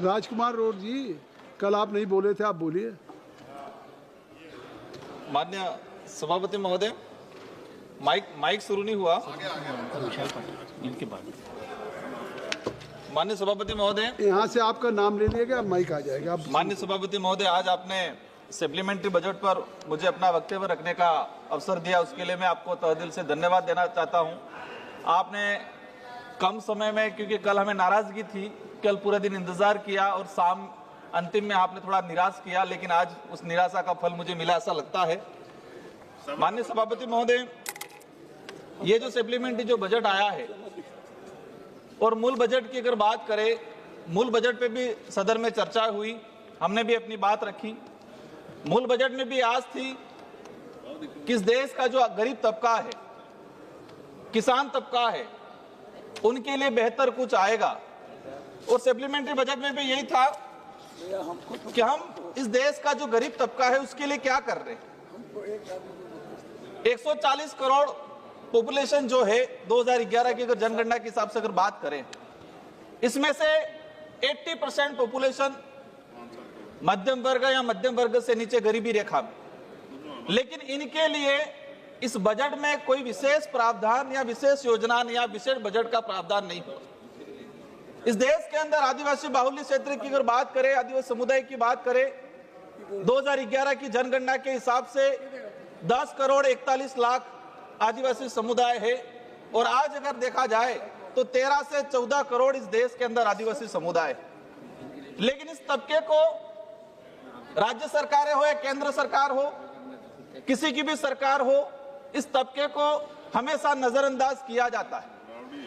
राजकुमार road जी, कल आप नहीं बोले थे, आप बोलिए। माननीय सभापति महोदय, माइक शुरू नहीं हुआ। माननीय सभापति महोदय, यहाँ से आपका नाम ले लिएगा, माइक आ जाएगा। माननीय सभापति महोदय, आज आपने सप्लीमेंट्री बजट पर मुझे अपना वक्तव्य रखने का अवसर दिया, उसके लिए मैं आपको तहे दिल से धन्यवाद देना चाहता हूं। आपने कम समय में, क्योंकि कल हमें नाराजगी थी, कल पूरे दिन इंतजार किया और शाम अंतिम में आपने थोड़ा निराश किया, लेकिन आज उस निराशा का फल मुझे मिला ऐसा लगता है। माननीय सभापति महोदय, ये जो सप्लीमेंट्री जो बजट आया है और मूल बजट की अगर बात करें, मूल बजट पे भी सदन में चर्चा हुई, हमने भी अपनी बात रखी। मूल बजट में भी आज थी कि इस देश का जो गरीब तबका है, किसान तबका है, उनके लिए बेहतर कुछ आएगा। और सप्लीमेंट्री बजट में भी यही था कि हम इस देश का जो गरीब तबका है उसके लिए क्या कर रहे हैं। 140 करोड़ पॉपुलेशन जो है 2011 की अगर जनगणना के हिसाब से अगर बात करें, इसमें से 80% पॉपुलेशन मध्यम वर्ग या मध्यम वर्ग से नीचे गरीबी रेखा में, लेकिन इनके लिए इस बजट में कोई विशेष प्रावधान या विशेष योजना या विशेष बजट का प्रावधान नहीं हुआ। इस देश के अंदर आदिवासी बाहुल्य क्षेत्र की अगर बात करें, आदिवासी समुदाय की बात करें, 2011 की जनगणना के हिसाब से 10 करोड़ 41 लाख आदिवासी समुदाय है और आज अगर देखा जाए तो 13 से 14 करोड़ इस देश के अंदर आदिवासी समुदाय है। लेकिन इस तबके को राज्य सरकारें हो या केंद्र सरकार हो, किसी की भी सरकार हो, इस तबके को हमेशा नजरअंदाज किया जाता है।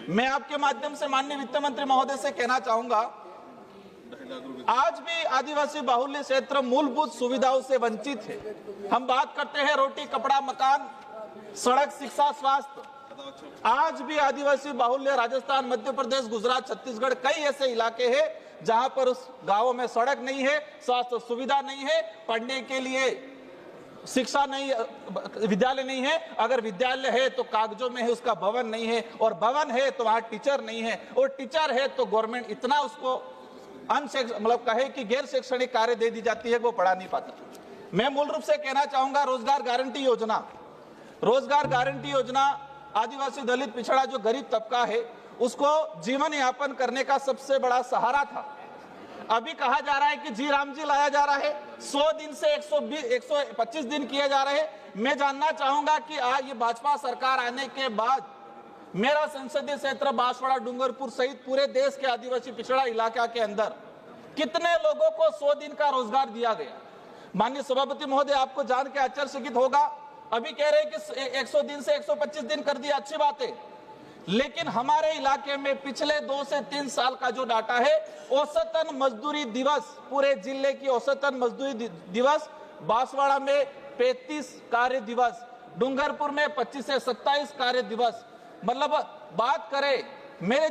मैं आपके माध्यम से माननीय वित्त मंत्री महोदय से कहना चाहूंगा, आज भी आदिवासी बाहुल्य क्षेत्र मूलभूत सुविधाओं से वंचित है। हम बात करते हैं रोटी, कपड़ा, मकान, सड़क, शिक्षा, स्वास्थ्य। आज भी आदिवासी बाहुल्य राजस्थान, मध्य प्रदेश, गुजरात, छत्तीसगढ़ कई ऐसे इलाके हैं जहां पर उस गांवों में सड़क नहीं है, स्वास्थ्य सुविधा नहीं है, पढ़ने के लिए शिक्षा नहीं, विद्यालय नहीं है। अगर विद्यालय है तो कागजों में है, उसका भवन नहीं है, और भवन है तो वहां टीचर नहीं है, और टीचर है तो गवर्नमेंट इतना उसको मतलब कहे कि गैर शैक्षणिक कार्य दे दी जाती है, वो पढ़ा नहीं पाता। मैं मूल रूप से कहना चाहूंगा, रोजगार गारंटी योजना, रोजगार गारंटी योजना आदिवासी, दलित, पिछड़ा जो गरीब तबका है उसको जीवन यापन करने का सबसे बड़ा सहारा था। अभी कहा जा रहा है कि जी राम जी लाया जा रहा है, 100 दिन से 125 दिन किए जा रहे हैं। मैं जानना चाहूंगा कि आज ये भाजपा सरकार आने के बाद मेरा संसदीय क्षेत्र बांसवाड़ा, डूंगरपुर सहित पूरे देश के आदिवासी पिछड़ा इलाका के अंदर कितने लोगों को 100 दिन का रोजगार दिया गया। माननीय सभापति महोदय, आपको जान के आश्चर्यचकित होगा, अभी कह रहे हैं कि 100 दिन से 125 दिन कर दिया, अच्छी बात है, लेकिन हमारे इलाके में पिछले 2 से 3 साल का जो डाटा है, औसतन मजदूरी दिवस, पूरे जिले की औसतन मजदूरी दिवस बांसवाड़ा में 35 कार्य दिवस, डूंगरपुर में 25 से 27 कार्य दिवस। मतलब बात करें मेरे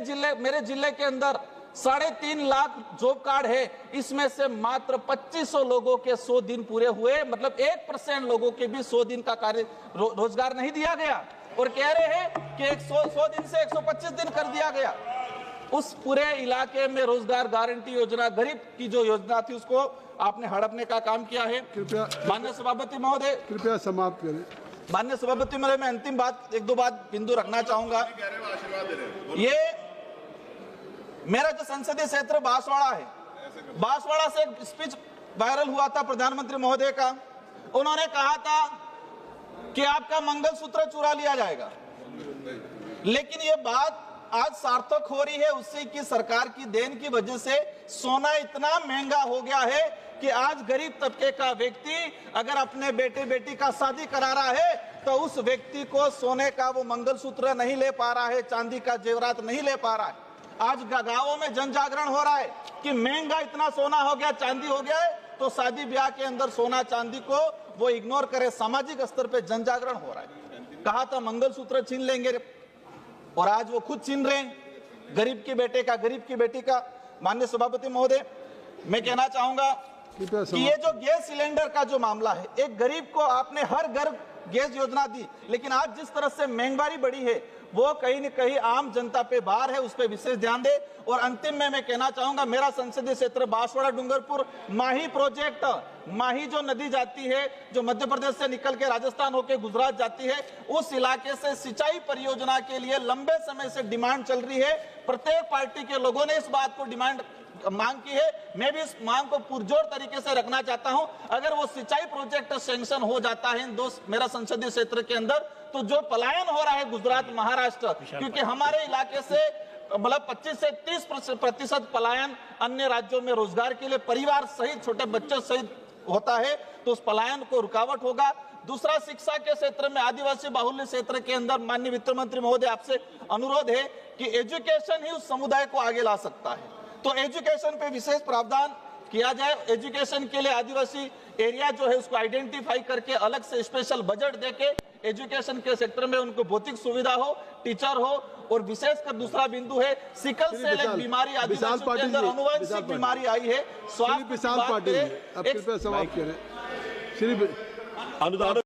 जिले के अंदर 3.5 लाख जॉब कार्ड है, इसमें से मात्र 2500 लोगों के 100 दिन पूरे हुए, मतलब 1% लोगों के भी 100 दिन का कार्य रोजगार नहीं दिया गया, और कह रहे हैं कि 100 दिन से 125 दिन कर दिया गया। उस पूरे इलाके में रोजगार गारंटी योजना, गरीब की जो योजना थी, उसको आपने हड़पने का काम किया है। कृपया माननीय सभापति महोदय, कृपया समाप्त करें। माननीय सभापति महोदय, मैं अंतिम बात, 1-2 बात बिंदु रखना चाहूंगा। ये मेरा जो संसदीय क्षेत्र बांसवाड़ा है, बांसवाड़ा से एक स्पीच वायरल हुआ था प्रधानमंत्री महोदय का। उन्होंने कहा था कि आपका मंगलसूत्र चुरा लिया जाएगा, लेकिन ये बात आज सार्थक हो रही है। उसी की सरकार की देन की वजह से सोना इतना महंगा हो गया है कि आज गरीब तबके का व्यक्ति अगर अपने बेटे बेटी का शादी करा रहा है तो उस व्यक्ति को सोने का वो मंगलसूत्र नहीं ले पा रहा है, चांदी का जेवरात नहीं ले पा रहा है। आज गांवों में जन जागरण हो रहा है कि महंगा इतना सोना हो गया, चांदी हो गया है, तो शादी ब्याह के अंदर सोना चांदी को वो इग्नोर करे। सामाजिक स्तर पे जन जागरण हो रहा है। कहा था मंगलसूत्र छीन लेंगे, और आज वो खुद छीन रहे हैं, गरीब के बेटे का, गरीब की बेटी का। माननीय सभापति महोदय, मैं कहना चाहूंगा कि ये जो गैस सिलेंडर का जो मामला है, एक गरीब को आपने हर घर गैस योजना दी, लेकिन आज जिस तरह से महंगाई बढ़ी है वो कहीं न कहीं आम जनता पे भार है, उस पर विशेष ध्यान दे। और अंतिम में मैं कहना चाहूंगा, मेरा संसदीय क्षेत्र बांसवाड़ा डूंगरपुर माही प्रोजेक्ट, माही जो नदी जाती है जो मध्य प्रदेश से निकल के राजस्थान होकर गुजरात जाती है, उस इलाके से सिंचाई परियोजना के लिए लंबे समय से डिमांड चल रही है। प्रत्येक पार्टी के लोगों ने इस बात को डिमांड मांग की है, मैं भी इस मांग को पुरजोर तरीके से रखना चाहता हूं। अगर वो सिंचाई प्रोजेक्ट सैंक्शन हो जाता है मेरा संसदीय क्षेत्र के अंदर, तो जो पलायन हो रहा है गुजरात महाराष्ट्र, क्योंकि हमारे इलाके से मतलब 25 से 30% पलायन अन्य राज्यों में रोजगार के लिए परिवार सहित छोटे बच्चों सहित होता है, तो उस पलायन को रुकावट होगा। दूसरा, शिक्षा के क्षेत्र में आदिवासी बाहुल्य क्षेत्र के अंदर माननीय वित्त मंत्री महोदय आपसे अनुरोध है कि एजुकेशन ही उस समुदाय को आगे ला सकता है, तो एजुकेशन पे विशेष प्रावधान किया जाए। एजुकेशन के लिए आदिवासी एरिया जो है उसको आइडेंटिफाई करके अलग से स्पेशल बजट देके एजुकेशन के सेक्टर में उनको भौतिक सुविधा हो, टीचर हो। और विशेषकर दूसरा बिंदु है सिकल सेल, एक बीमारी आदिवासियों के अंदर अनुवांशिक बीमारी आई है, स्वास्थ्य विशाल पाटिल, अब कृपया समाप्त करें। श्री अनुदान